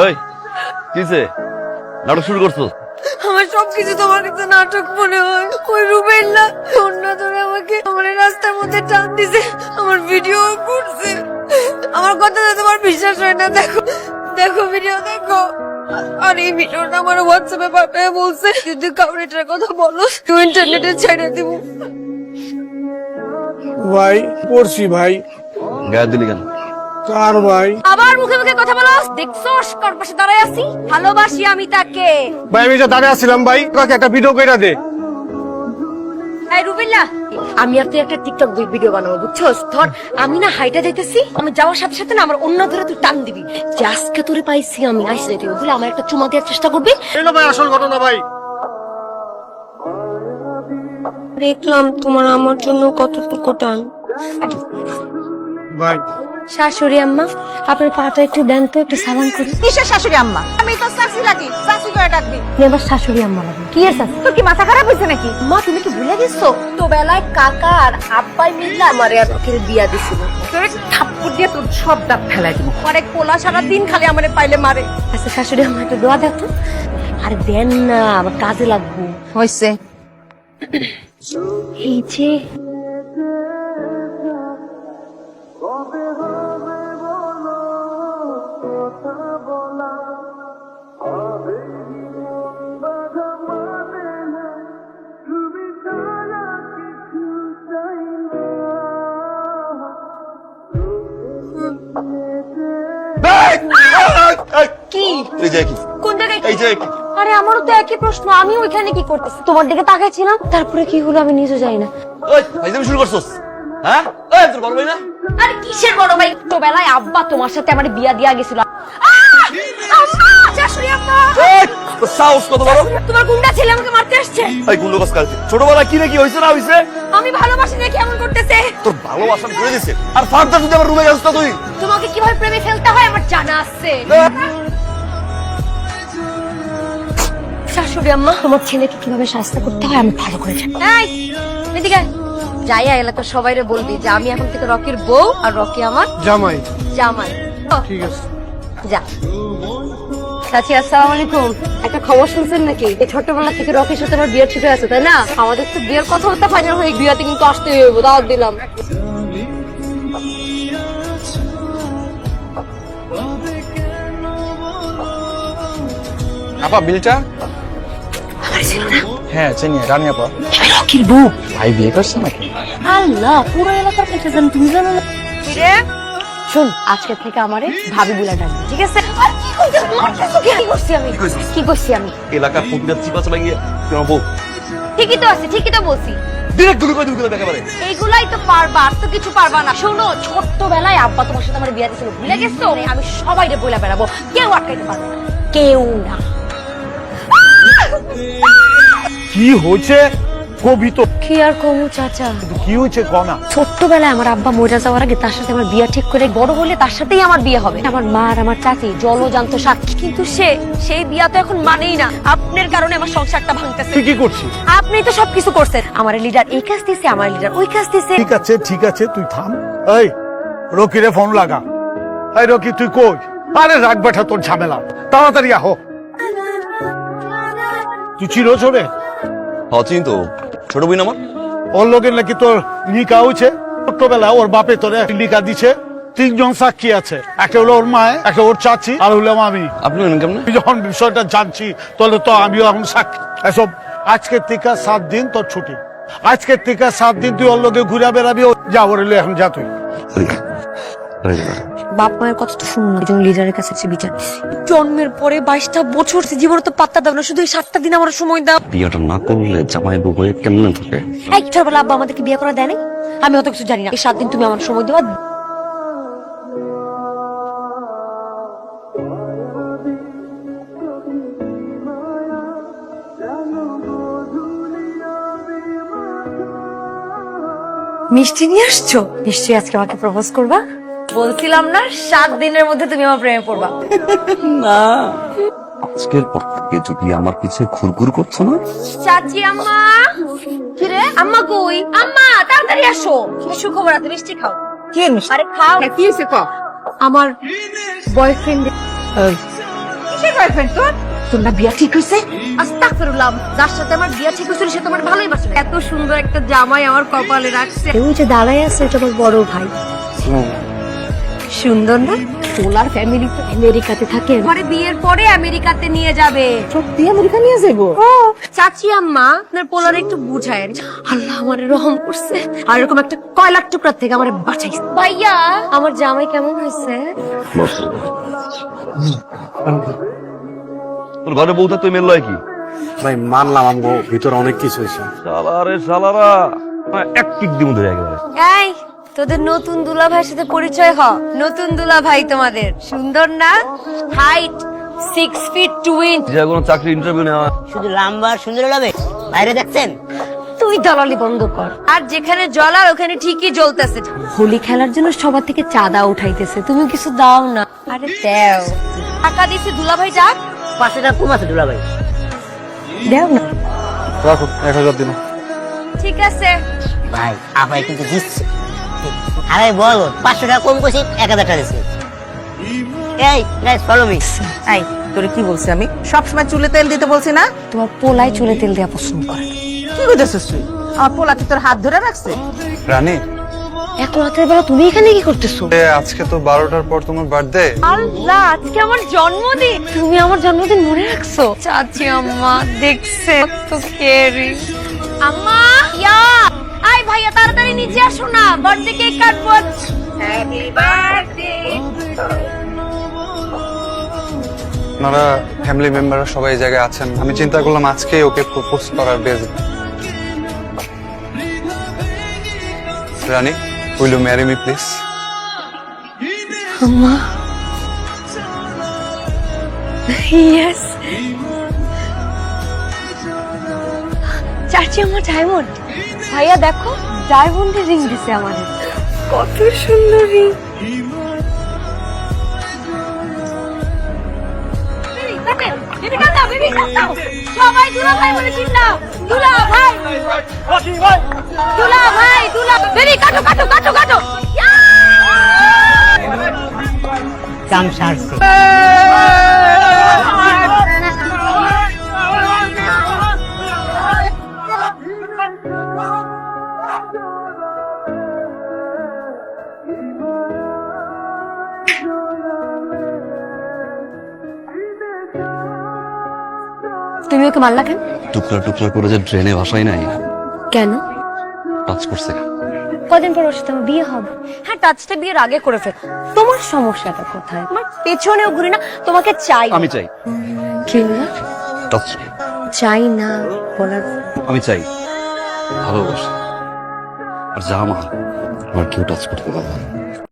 এই কিসে নাটক শুরু করছো? আমার সবকিছু তোমার কাছে নাটক মনে হয়। ওই রুবেল্লা অন্য ধরে আমাকে আমার রাস্তার মধ্যে টান দিছে, আমার ভিডিও করছে। আমার কথা তোমার বিশ্বাস হয় না? দেখো দেখো ভিডিও দেখো। আর এই ভিডিওটা আমার হোয়াটসঅ্যাপে পাঠিয়ে বলছে যদি কাউরে এটার কথা বলো তুই ইন্টারনেটে ছেড়ে দিব। ভাই পড়ছি ভাই। গায়ে দিলি কেন? কার ভাই? আবার মুখে মুখে কথা বলো। দেখছস কার পাশে দাঁড়ায় আছি? ভালোবাসি আমি তাকে। ভাই আমি যে দাঁড়িয়ে আসছিলাম ভাই, কাকে একটা ভিডিও কইরা দে। এই রুবেল্লা, আমি আর তুই একটা টিকটক ভিডিও বানাবো, বুঝছস? ধর আমি না হাইটা যাইতেছি, আমি যাওয়ার সাথে সাথে না আমার অন্য ধরে তুই টান দিবি যে আজকে তোরে পাইছি আমি, আইসে তুই বলে আমার একটা চুমা দেওয়ার চেষ্টা করবি। এলো ভাই আসল ঘটনা ভাই। দেখলাম তোমার আমার জন্য কতটুকু টান। ভাই শাশুড়ি আম্মা, আপনার পাটা একটু দেন তো, একটু সালাম করি। কিসের শাশুড়ি আম্মা? আমি তো চাচি লাগি, চাচি করে ডাকবি। তুই আবার শাশুড়ি আম্মা লাগে কি এর শাশুড়ি? তোর কি মাথা খারাপ হয়েছে নাকি? মা তুমি কি ভুলে গেছো তো বেলায় কাকা আর আব্বাই মিললে আমার আর ওকে বিয়া দিছিল। তোর থাপ্পড় দিয়ে তোর সব দাঁত ফেলাই দিব। অনেক পোলা সারা দিন খালি আমারে পাইলে মারে। আচ্ছা শাশুড়ি আম্মা একটু দোয়া দাও তো। আরে দেন না, আমার কাজে লাগবো। হইছে এই যে কি এই যে কি? কোন জায়গায়? এই যে কি? আরে আমারও তো একই প্রশ্ন, আমি ওইখানে কি করতেছি? তোমার দিকে তাকাইছিলাম, তারপরে কি হলো আমি নিজে জানি না। ওই ফাইজলামি শুরু করছস? হ্যাঁ এই তোর বড় ভাই না? আরে কিসের বড় ভাই? তো বেলায় আব্বা তোমার সাথে আমার বিয়া দিয়া গেছিল। শাশুড়ি আম্মা, এই তোর সাহস কত বড়? তোমার গুন্ডা ছেলে আমাকে মারতে আসছে। এই গুন্ডো কাজ কাজ ছোটবেলায় কি নাকি হইছে না হইছে? আমি ভালোবাসি দেখে এমন করতেছে। তোর ভালোবাসা করে দিছে আর ফার্দার যদি আমার রুমে যাস না তুই। তোমাকে কিভাবে প্রেমে ফেলতে হয় আমার জানা আছে। শাশুড়ি আম্মা, তোমার ছেলেকে কিভাবে শাস্তি করতে হয় আমি ভালো করে জানি। এই এদিকে যাইয়া এলাকার সবাইরে বলবি যে আমি এখন থেকে রকির বউ আর রকি আমার জামাই। জামাই। ও, ঠিক আছে। যা। চাচি আসসালামু আলাইকুম। একটা খবর শুনছেন নাকি? এই ছোটবেলা থেকে রকির সাথে আমার বিয়ে ঠিক হয়ে আছে, তাই না? আমাদের তো বিয়ের কথাবার্তা ফাইনাল হয়ে বিয়েতে কিন্তু আসতেই হইব, দাওয়াত দিলাম। আপা বিলটা? আমার ছিল না? হ্যাঁ চিনি, রানী আপা। আমি রকির বউ। ভাই বিয়ে করছে নাকি? আল্লাহ, পুরো এলাকার কথা জান, তুমি জানো না? কিরে শোন, আজকে থেকে আমারে ভাবি বলে ডাকবি, ঠিক আছে? আর কি কইছিস? মারতেছো কি? কি করছি আমি? কি করছি আমি? এলাকার প্রতিটা চিপা চালাই গিয়ে তুই আমার বউ ঠিকই তো আছে, ঠিকই তো বলছি। ডিরেক্ট গুলি করে দিবি একেবারে। এইগুলাই তো পারবা, আর তো কিছু পারবা না। শোনো, ছোট্টবেলায় আব্বা তোমার সাথে আমার বিয়ে দিয়েছিল, ভুলে গেছো? আমি সবাইরে বলে বেড়াবো, কেউ আটকাইতে পারবে না, কেউ না। কি হয়েছে কবি তো? কি আর কমু চাচা, কি হয়েছে কনা? ছোট্টবেলায় আমার আব্বা মরে যাওয়ার আগে তার সাথে আমার বিয়ে ঠিক করে বড় হলে তার সাথেই আমার বিয়ে হবে। আমার মা আর আমার চাচি জলজান্ত সাক্ষী, কিন্তু সেই বিয়া তো এখন মানেই না। আপনার কারণে আমার সংসারটা ভাঙতেছে। তুই কি করছিস? আপনি তো সবকিছু করছেন। আমার লিডার এই কাজ দিছে, আমার লিডার ওই কাজ দিছে। ঠিক আছে ঠিক আছে, তুই থাম। এই রকিরে ফোন লাগা। এই রকি তুই কই? আরে রাখ বেটা তোর ঝামেলা, তাড়াতাড়ি আহ। তুই চির চলে হচ্ছিস তো ছোট বোন আমার। ওর লোকের নাকি তোর নিকা হয়েছে। ছোট্টবেলা ওর বাপে তোরে নিকা দিছে। 3 জন সাক্ষী আছে, একটা হলো ওর মায়, একটা ওর চাচি, আর হলাম আমি। আপনি জানেন কেমন? তুই যখন বিষয়টা জানছি তাহলে তো আমিও এখন সাক্ষী। এসব আজকের থেকে 7 দিন তোর ছুটি। আজকের থেকে 7 দিন তুই ওর লোকে ঘুরে বেড়াবি। যা ওর এখন যা তুই। বাপ মায়ের কথা তো শুনুন, একজন লিডারের কাছে বিচার দিছি। জন্মের পরে 22টা বছর জীবনে তো পাত্তা দাও না, শুধু এই 7টা দিন আমার সময় দাও। বিয়েটা না করলে জামাই বউ হয়ে কেমন থাকে? এই ছোটবেলা আব্বা আমাদেরকে বিয়ে করা দেয় নাই, আমি অত কিছু জানি না। এই 7 দিন তুমি আমার সময় দেওয়া। মিষ্টি নিয়ে আসছো? নিশ্চয়ই আজকে আমাকে প্রপোজ করবা। বলছিলাম না 7 দিনের মধ্যে তুমি আমার প্রেমে পড়বা। না আজকের পর থেকে যদি আমার পিছে ঘুরঘুর করছো না। চাচি আম্মা, কিরে আম্মা কই? আম্মা তাড়াতাড়ি আসো, কি সুখবর আছে? মিষ্টি খাও। কি মিষ্টি? আরে খাও। কি হয়েছে ক? আমার বয়ফ্রেন্ড কিসের বয়ফ্রেন্ড তোর? তোর না বিয়া ঠিক হয়েছে? আস্তাগফিরুল্লাহ, যার সাথে আমার বিয়া ঠিক হয়েছিল সে তোমার ভালোই বাসে। এত সুন্দর একটা জামাই আমার কপালে রাখছে। ওই যে দাঁড়ায় আছে এটা আমার বড় ভাই। সুন্দর না? পোলার ফ্যামিলি তো আমেরিকাতে থাকে। পরে বিয়ের পরে আমেরিকাতে নিয়ে যাবে। সত্যি আমেরিকা নিয়ে যাবো? চাচি আম্মা আপনার পোলার একটু বুঝায়। আল্লাহ আমার রহম করছে, আর এরকম একটা কয়লার টুকরা থেকে আমার বাঁচাইছে। ভাইয়া আমার জামাই কেমন হয়েছে? তোর ঘরে বউটা তুই মেল কি ভাই মানলাম আমগো ভিতরে অনেক কিছু হয়েছে। শালারে শালারা এক কিক দিমু ধরে একেবারে। এই তোদের নতুন দুলা ভাইয়ের সাথে পরিচয় হ। নতুন দুলা ভাই তোমাদের সুন্দর না? Height 6 feet 2 inch। যে কোনো চাকরি ইন্টারভিউ নেওয়া শুধু লাম্বা আর সুন্দর হবে বাইরে দেখছেন। তুই দালালি বন্ধ কর। আর যেখানে জ্বলার ওখানে ঠিকই জ্বলতেছে। হোলি খেলার জন্য সবার থেকে চাঁদা উঠাইতেছে, তুমি কিছু দাও না? আরে দেও, টাকা দিছে দুলা ভাই, যাক 500 টাকা কম আছে দুলা ভাই। দেও না। রাখো 1000 দিন। ঠিক আছে ভাই আপাই কিন্তু দিচ্ছে। আরে বল 500 টাকা কম করছি 1000 টাকা দিচ্ছে। এই গাইস ফলো মি। এই তোরে কি বলছি আমি? সবসময় চুলে তেল দিতে বলছি না? তোমার পোলাই চুলে তেল দেওয়া পছন্দ করে। কি কইতেছিস তুই? আমার পোলা কি তোর হাত ধরে রাখছে? রানী, এখন রাতের বেলা তুমি এখানে কি করতেছো? আজকে তো 12টার পর তোমার বার্থডে। আল্লাহ, আজকে আমার জন্মদিন। তুমি আমার জন্মদিন মনে রাখছো? চাচি আম্মা দেখছে তো কেরি। আম্মা ইয়া, আই ভাইয়া তাড়াতাড়ি নিচে আসো না, বার্থডে কেক কাটবো। Happy birthday. আপনারা ফ্যামিলি মেম্বাররা সবাই এই জায়গায় আছেন, আমি চিন্তা করলাম আজকেই ওকে প্রপোজ করার বেজ। Rani, will you marry me please? আম্মা ইয়েস। চাচি আমার ডায়মন্ড। ভাইয়া দেখো, ডায়মন্ডের রিং দিছে আমাদের। কত সুন্দর রিং। সবাই দুলা ভাই বলে চিল্লাও। দুলা ভাই, দুলা ভাই, দুলা বেবি কাটো কাটো কাটো কাটো। কাম সারছে। তুমি ওকে মারলা কেন? টুকরা টুকরা করে যে ট্রেনে ভাসাই নাই, কেন? টাচ করছে। কদিন পর ওর সাথে আমার বিয়ে হবে। হ্যাঁ, টাচটা বিয়ের আগে করে ফেল। তোমার সমস্যাটা কোথায়? আমার পেছনেও ঘুরি না, তোমাকে চাই। আমি চাই কি বললা? টাচ। চাই না বলার। আমি চাই ভালোবাসি। আর যা আমার কেউ টাচ করতে পারবে না।